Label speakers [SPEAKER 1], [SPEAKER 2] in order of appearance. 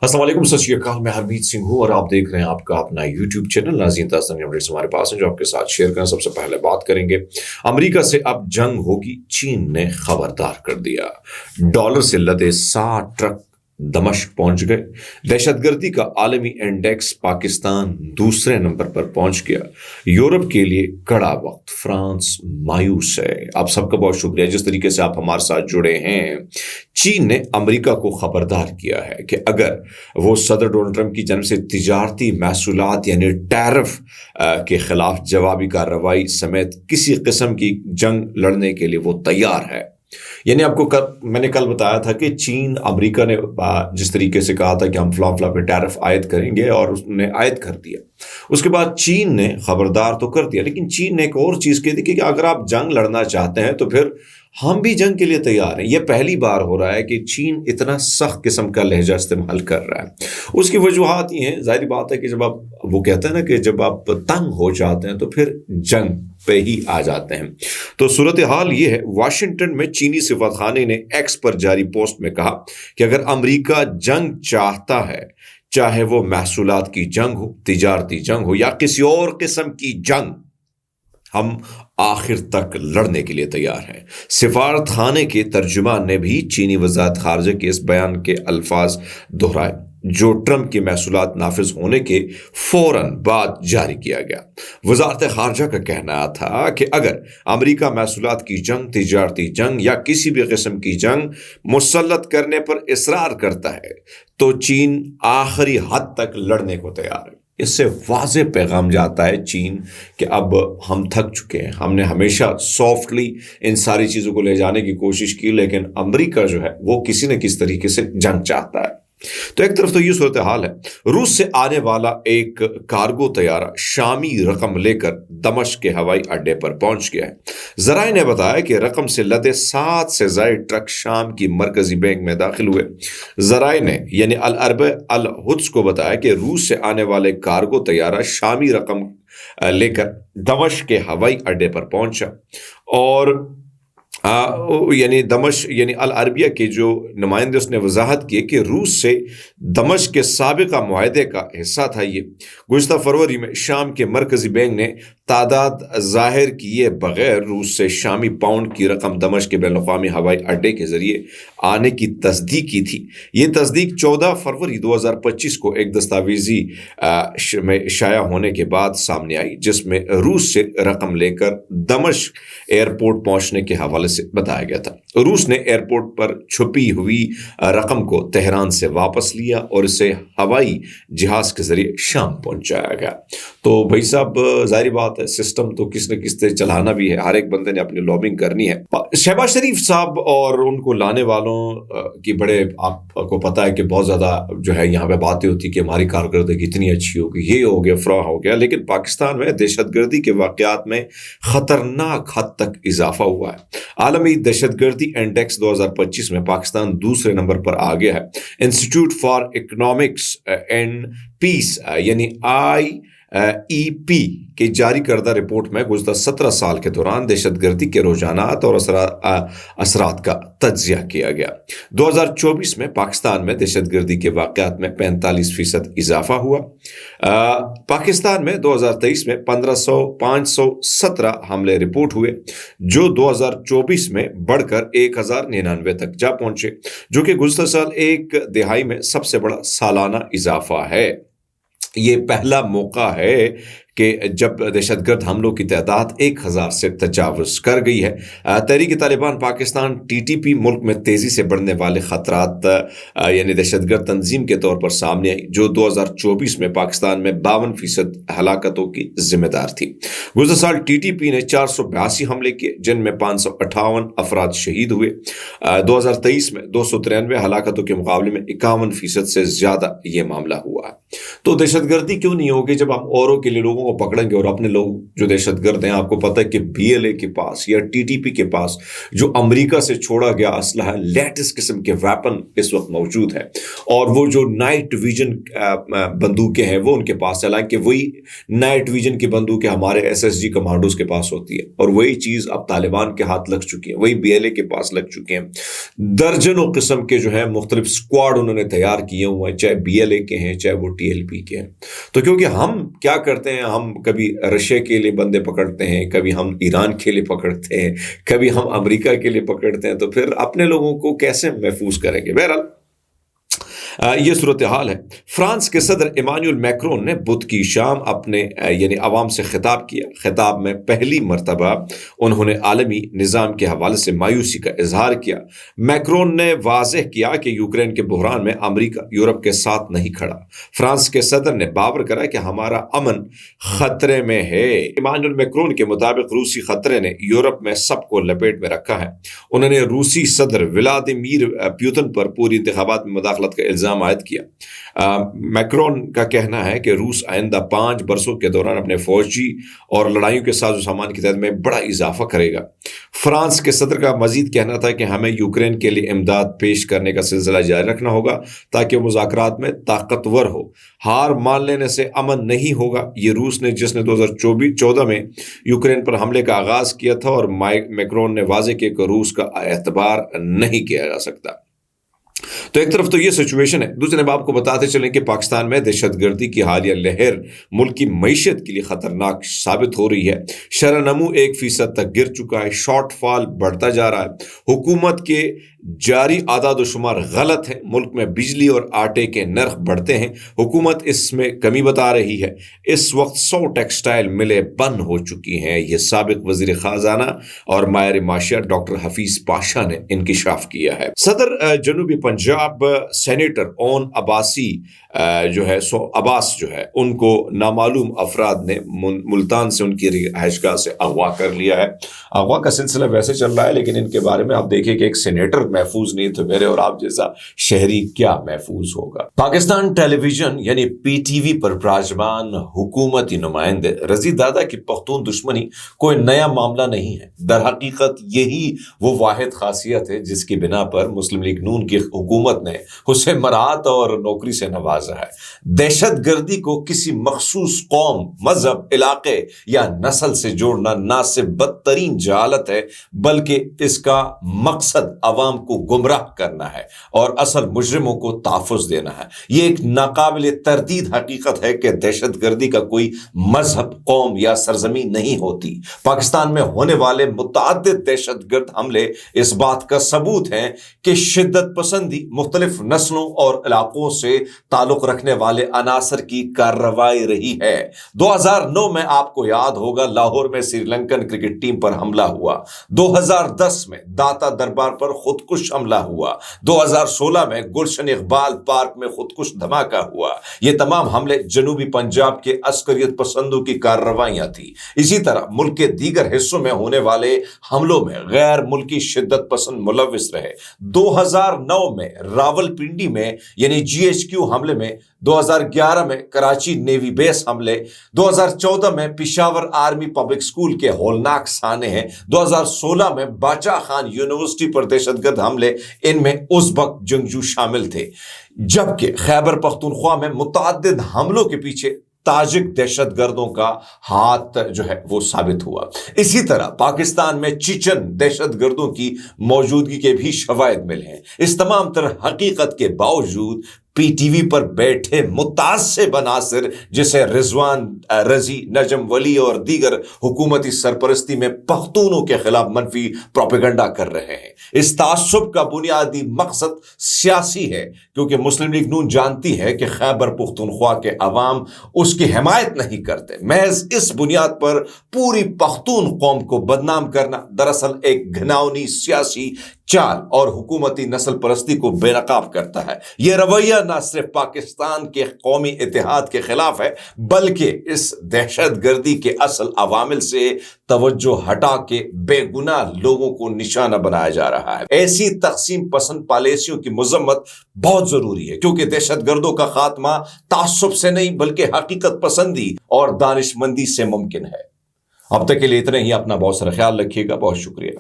[SPEAKER 1] السلام علیکم، ست شری اکال، میں ہرمیت سنگھ ہوں اور آپ دیکھ رہے ہیں آپ کا اپنا یوٹیوب چینل ناظرین۔ تازہ اپڈیٹس ہمارے پاس ہیں جو آپ کے ساتھ شیئر کریں۔ سب سے پہلے بات کریں گے امریکہ سے اب جنگ ہوگی، چین نے خبردار کر دیا۔ ڈالر سے لدے 60 ٹرک دمشق پہنچ گئے۔ دہشت گردی کا عالمی انڈیکس پاکستان دوسرے نمبر پر پہنچ گیا۔ یورپ کے لیے کڑا وقت، فرانس مایوس ہے۔ آپ سب کا بہت شکریہ جس طریقے سے آپ ہمارے ساتھ جڑے ہیں۔ چین نے امریکہ کو خبردار کیا ہے کہ اگر وہ صدر ڈونلڈ ٹرمپ کی جانب سے تجارتی محصولات یعنی ٹیرف کے خلاف جوابی کارروائی سمیت کسی قسم کی جنگ لڑنے کے لیے وہ تیار ہے۔ یعنی آپ کو میں نے کل بتایا تھا کہ چین امریکہ نے جس طریقے سے کہا تھا کہ ہم فلاں فلاں پہ ٹیرف عائد کریں گے اور اس نے عائد کر دیا، اس کے بعد چین نے خبردار تو کر دیا، لیکن چین نے ایک اور چیز کہی تھی کہ اگر آپ جنگ لڑنا چاہتے ہیں تو پھر ہم بھی جنگ کے لیے تیار ہیں۔ یہ پہلی بار ہو رہا ہے کہ چین اتنا سخت قسم کا لہجہ استعمال کر رہا ہے۔ اس کی وجوہات یہ ہیں، ظاہری بات ہے کہ جب آپ وہ کہتے ہیں نا کہ جب آپ تنگ ہو جاتے ہیں تو پھر جنگ پہ ہی آ جاتے ہیں۔ تو صورتحال یہ ہے، واشنگٹن میں چینی سفارتخانے نے ایکس پر جاری پوسٹ میں کہا کہ اگر امریکہ جنگ چاہتا ہے، چاہے وہ محصولات کی جنگ ہو، تجارتی جنگ ہو یا کسی اور قسم کی جنگ، ہم آخر تک لڑنے کے لیے تیار ہیں۔ سفارت خانے کے ترجمان نے بھی چینی وزارت خارجہ کے اس بیان کے الفاظ دہرائے جو ٹرمپ کی محصولات نافذ ہونے کے فوراً بعد جاری کیا گیا۔ وزارت خارجہ کا کہنا تھا کہ اگر امریکہ محصولات کی جنگ، تجارتی جنگ یا کسی بھی قسم کی جنگ مسلط کرنے پر اصرار کرتا ہے تو چین آخری حد تک لڑنے کو تیار ہے۔ اس سے واضح پیغام جاتا ہے چین کہ اب ہم تھک چکے ہیں۔ ہم نے ہمیشہ سافٹلی ان ساری چیزوں کو لے جانے کی کوشش کی، لیکن امریکہ جو ہے وہ کسی نہ کسی طریقے سے جنگ چاہتا ہے۔ تو ایک طرف تو یہ صورتحال ہے، روس سے آنے والا ایک کارگو طیارہ شامی رقم لے کر دمشق کے ہوائی اڈے پر پہنچ گیا ہے۔ ذرائع نے بتایا کہ رقم سے لدے 7 سے زائد ٹرک شام کی مرکزی بینک میں داخل ہوئے۔ ذرائع نے یعنی العربیہ القدس کو بتایا کہ روس سے آنے والے کارگو طیارہ شامی رقم لے کر دمشق کے ہوائی اڈے پر پہنچا، اور یعنی دمشق یعنی العربیہ کے جو نمائندے اس نے وضاحت کی کہ روس سے دمشق کے سابقہ معاہدے کا حصہ تھا یہ۔ گزشتہ فروری میں شام کے مرکزی بینک نے تعداد ظاہر کیے بغیر روس سے شامی پاؤنڈ کی رقم دمشق کے بین الاقوامی ہوائی اڈے کے ذریعے آنے کی تصدیق کی تھی۔ یہ تصدیق 14 فروری 2025 کو ایک دستاویزی میں شائع ہونے کے بعد سامنے آئی، جس میں روس سے رقم لے کر دمشق ایئرپورٹ پہنچنے کے حوالے سے بتایا گیا تھا۔ روس نے ایئرپورٹ پر چھپی ہوئی رقم کو تہران سے واپس لیا اور اسے ہوائی جہاز کے ذریعے شام پہنچایا گیا۔ تو بھائی صاحب، ظاہری بات ہے سسٹم تو کس نہ کس طرح چلانا بھی ہے، ہر ایک بندے نے اپنی لابنگ کرنی ہے۔ شہباز شریف صاحب اور ان کو لانے والوں کی بڑے، آپ کو پتا ہے کہ بہت زیادہ جو ہے یہاں پہ باتیں ہوتی کہ ہماری کارکردگی اتنی اچھی ہوگی، یہ ہو گیا، فرا ہو گیا، لیکن پاکستان میں دہشت گردی کے واقعات میں خطرناک حد تک اضافہ ہوا ہے۔ عالمی دہشت گردی انڈیکس 2025 میں پاکستان دوسرے نمبر پر آ گیا ہے۔ Institute for economics and peace یعنی IEP کی جاری کردہ رپورٹ میں گزشتہ 17 سال کے دوران دہشت گردی کے رجحانات اور اثرات کا تجزیہ کیا گیا۔ 2024 میں پاکستان میں دہشت گردی کے واقعات میں 45% اضافہ ہوا۔ پاکستان میں 2023 میں 517 حملے رپورٹ ہوئے، جو 2024 میں بڑھ کر 1099 تک جا پہنچے، جو کہ گزشتہ سال ایک دہائی میں سب سے بڑا سالانہ اضافہ ہے۔ یہ پہلا موقع ہے کہ جب دہشت گرد حملوں کی تعداد 1000 سے تجاوز کر گئی ہے۔ تحریک طالبان پاکستان TTP ملک میں تیزی سے بڑھنے والے خطرات یعنی دہشت گرد تنظیم کے طور پر سامنے آئی، جو 2024 میں پاکستان میں 52% ہلاکتوں کی ذمہ دار تھی۔ گزشتہ سال TTP نے 482 حملے کیے، جن میں 558 افراد شہید ہوئے۔ 2023 میں 293 ہلاکتوں کے مقابلے میں 51% سے زیادہ یہ معاملہ ہوا ہے۔ تو دہشت گردی کیوں نہیں ہوگی جب ہم اوروں کے لیے لوگوں کو پکڑیں گے اور اپنے لوگ جو دہشت گرد ہیں؟ آپ کو پتہ ہے کہ BLA کے پاس یا TTP کے پاس جو امریکہ سے چھوڑا گیا اسلحہ، لیٹسٹ قسم کے ویپن اس وقت موجود ہے، اور وہ جو نائٹ ویژن بندوقیں ہیں وہ ان کے پاس، حالانکہ وہی نائٹ ویژن کی بندوقیں ہمارے SSG کمانڈوز کے پاس ہوتی ہے، اور وہی چیز اب طالبان کے ہاتھ لگ چکی ہے، وہی BLA کے پاس لگ چکے ہیں۔ درجنوں قسم کے جو ہے مختلف اسکواڈ انہوں نے تیار کیے ہوئے ہیں، چاہے BLA کے ہیں چاہے وہ TLP کے ہیں۔ تو کیونکہ ہم کیا کرتے ہیں، ہم کبھی رشیا کے لیے بندے پکڑتے ہیں، کبھی ہم ایران کے لیے پکڑتے ہیں، کبھی ہم امریکہ کے لیے پکڑتے ہیں، تو پھر اپنے لوگوں کو کیسے محفوظ کریں گے؟ بہرحال یہ صورتحال ہے۔ فرانس کے صدر ایمانوئل میکرون نے بدھ کی شام اپنے یعنی عوام سے خطاب کیا۔ خطاب میں پہلی مرتبہ انہوں نے عالمی نظام کے حوالے سے مایوسی کا اظہار کیا۔ میکرون نے واضح کیا کہ یوکرین کے بحران میں امریکہ یورپ کے ساتھ نہیں کھڑا۔ فرانس کے صدر نے باور کرا کہ ہمارا امن خطرے میں ہے۔ ایمانوئل میکرون کے مطابق روسی خطرے نے یورپ میں سب کو لپیٹ میں رکھا ہے۔ انہوں نے روسی صدر ولادیمیر پوتن پر پوری انتخابات میں مداخلت کا الزام عائد کیا۔ میکرون کا کہنا ہے کہ روس آئندہ 5 برسوں کے دوران اپنے فوجی اور لڑائیوں کے ساز و سامان کی تعداد میں بڑا اضافہ کرے گا۔ فرانس کے صدر کا مزید کہنا تھا کہ ہمیں یوکرین کے لیے امداد پیش کرنے کا سلسلہ جاری رکھنا ہوگا تاکہ مذاکرات میں طاقتور ہو۔ ہار مان لینے سے امن نہیں ہوگا۔ یہ روس نے جس نے 2014 میں یوکرین پر حملے کا آغاز کیا تھا، اور میکرون نے واضح کیا کہ روس کا اعتبار نہیں کیا جا سکتا۔ تو ایک طرف تو یہ سچویشن ہے، دوسرے آپ کو بتاتے چلیں کہ پاکستان میں دہشت گردی کی حالیہ لہر ملک کی معیشت کے لیے خطرناک ثابت ہو رہی ہے۔ شرح نمو 1% تک گر چکا ہے، شارٹ فال بڑھتا جا رہا ہے، حکومت کے جاری اعداد و شمار غلط ہیں، ملک میں بجلی اور آٹے کے نرخ بڑھتے ہیں، حکومت اس میں کمی بتا رہی ہے۔ اس وقت 100 ٹیکسٹائل ملیں بند ہو چکی ہیں، یہ سابق وزیر خزانہ اور ماہر معاشیات ڈاکٹر حفیظ پاشا نے انکشاف کیا ہے۔ صدر جنوبی پنجاب سینیٹر اون عباسی عباس جو ہے ان کو نامعلوم افراد نے ملتان سے ان کی رہائش گاہ سے اغوا کر لیا ہے۔ اغوا کا سلسلہ ویسے چل رہا ہے، لیکن ان کے بارے میں آپ دیکھیں کہ ایک سینیٹر محفوظ نہیں تو میرے اور آپ جیسا شہری کیا محفوظ ہوگا۔ پاکستان ٹیلی ویژن یعنی PTV پر براجمان حکومتی نمائندے رضی دادا کی پختون دشمنی کوئی نیا معاملہ نہیں ہے۔ در حقیقت یہی وہ واحد خاصیت ہے جس کی بنا پر مسلم لیگ نون کی حکومت نے اسے مراعات اور نوکری سے نوازا ہے۔ دہشت گردی کو کسی مخصوص قوم، مذہب، علاقے یا نسل سے جوڑنا نہ صرف بدترین جہالت ہے بلکہ اس کا مقصد عوام کو گمراہ کرنا ہے اور اصل مجرموں کو تحفظ دینا ہے۔ یہ ایک ناقابل تردید حقیقت ہے کہ دہشت گردی کا کوئی مذہب، قوم یا سرزمین نہیں ہوتی۔ پاکستان میں ہونے والے متعدد دہشت گرد حملے اس بات کا ثبوت ہیں کہ شدت پسندی مختلف نسلوں اور علاقوں سے تعلق رکھنے والے عناصر کی کارروائی رہی ہے۔ 2009 میں آپ کو یاد ہوگا لاہور میں سری لنکن کرکٹ ٹیم پر حملہ ہوا، 2010 میں داتا دربار پر خودکش حملہ ہوا، 2016 میں گلشن اقبال پارک میں خودکش دھماکہ ہوا۔ یہ تمام حملے جنوبی پنجاب کے عسکریت پسندوں کی کارروائیاں تھیں۔ اسی طرح ملک کے دیگر حصوں میں ہونے والے حملوں میں غیر ملکی شدت پسند ملوث رہے۔ 2009 میں راول پنڈی میں یعنی GHQ حملے میں، 2011 میں کراچی نیوی بیس حملے، 2014 میں پشاور آرمی پبلک سکول کے ہولناک سانے ہیں، 2016 میں باچا خان یونیورسٹی پر دہشت گرد حملے، ان میں ازبک جنگجو شامل تھے، جبکہ خیبر پختونخوا میں متعدد حملوں کے پیچھے تاجک دہشت گردوں کا ہاتھ جو ہے وہ ثابت ہوا۔ اسی طرح پاکستان میں چیچن دہشت گردوں کی موجودگی کے بھی شواہد ملے ہیں۔ اس تمام تر حقیقت کے باوجود PTV پر بیٹھے متعصب عناصر جسے رضوان رضی، نجم ولی اور دیگر حکومتی سرپرستی میں پختونوں کے خلاف منفی پروپیگنڈا کر رہے ہیں۔ اس تعصب کا بنیادی مقصد سیاسی ہے، کیونکہ مسلم لیگ نون جانتی ہے کہ خیبر پختونخوا کے عوام اس کی حمایت نہیں کرتے۔ محض اس بنیاد پر پوری پختون قوم کو بدنام کرنا دراصل ایک گھناؤنی سیاسی چال اور حکومتی نسل پرستی کو بے نقاب کرتا ہے۔ یہ رویہ نہ صرف پاکستان کے قومی اتحاد کے خلاف ہے بلکہ اس دہشت گردی کے اصل عوامل سے توجہ ہٹا کے بے گناہ لوگوں کو نشانہ بنایا جا رہا ہے۔ ایسی تقسیم پسند پالیسیوں کی مذمت بہت ضروری ہے کیونکہ دہشت گردوں کا خاتمہ تعصب سے نہیں بلکہ حقیقت پسندی اور دانش مندی سے ممکن ہے۔ اب تک کے لیے اتنا ہی، اپنا بہت سارا خیال رکھیے گا، بہت شکریہ۔